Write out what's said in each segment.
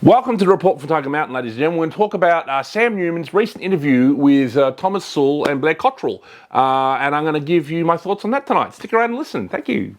Welcome to the Report from Tiger Mountain, ladies and gentlemen. We're going to talk about Sam Newman's recent interview with Thomas Sewell and Blair Cottrell. And I'm going to give you my thoughts on that tonight. Stick around and listen. Thank you.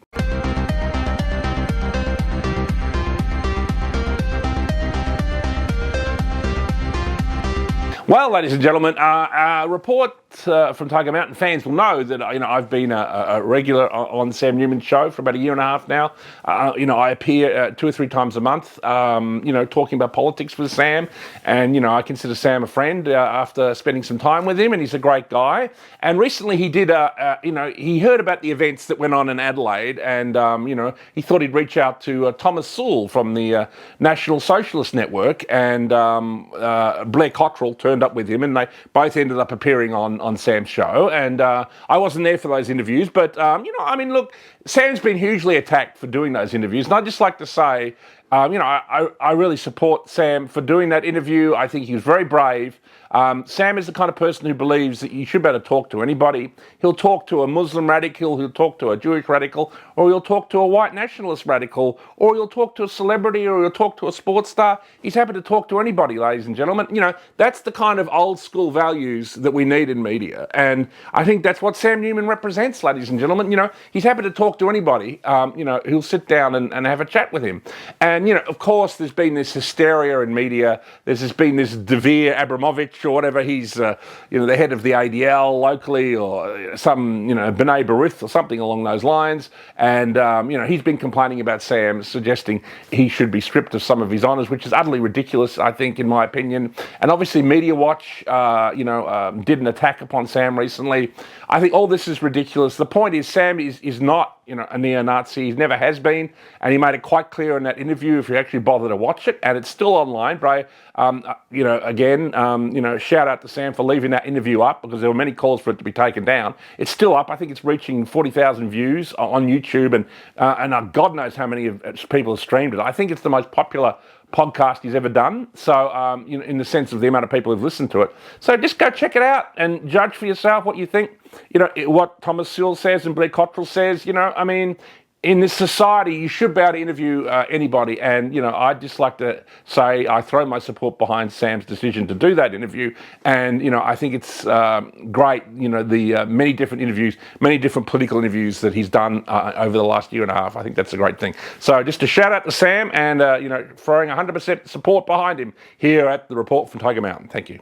Well, ladies and gentlemen, a report from Tiger Mountain fans will know that I've been a regular on Sam Newman's show for about a year and a half now. I appear 2 or 3 times a month, talking about politics with Sam, and I consider Sam a friend after spending some time with him, and he's a great guy. And recently he did, he heard about the events that went on in Adelaide, and he thought he'd reach out to Thomas Sewell from the National Socialist Network, and Blair Cottrell turned up with him, and they both ended up appearing on Sam's show. And I wasn't there for those interviews, but look, Sam's been hugely attacked for doing those interviews, and I'd just like to say, I really support Sam for doing that interview. I think he was very brave. Sam is the kind of person who believes that you should be able to talk to anybody. He'll talk to a Muslim radical, he'll talk to a Jewish radical, or he'll talk to a white nationalist radical, or he'll talk to a celebrity, or he'll talk to a sports star. He's happy to talk to anybody, ladies and gentlemen. That's the kind of old school values that we need in media. And I think that's what Sam Newman represents, ladies and gentlemen. He's happy to talk to anybody, who'll sit down and have a chat with him. And, of course, there's been this hysteria in media. There's been this Devere Abramovich, or whatever, he's the head of the ADL locally, or some B'nai B'rith or something along those lines, and he's been complaining about Sam, suggesting he should be stripped of some of his honours, which is utterly ridiculous, I think, in my opinion. And obviously Media Watch did an attack upon Sam recently. I think all this is ridiculous. The point is, Sam is not a neo-Nazi. He never has been, and he made it quite clear in that interview, if you actually bother to watch it, and it's still online, bro. Shout out to Sam for leaving that interview up, because there were many calls for it to be taken down. It's still up. I think it's reaching 40,000 views on YouTube, and God knows how many people have streamed it. I think it's the most popular podcast he's ever done, so in the sense of the amount of people who've listened to it. So just go check it out and judge for yourself what you think. What Thomas Sewell says and Blair Cottrell says. In this society, you should be able to interview anybody, and I'd just like to say I throw my support behind Sam's decision to do that interview, and I think it's great. The many different interviews, many different political interviews that he's done over the last year and a half. I think that's a great thing. So just a shout out to Sam, and throwing 100% support behind him here at the Report from Tiger Mountain. Thank you.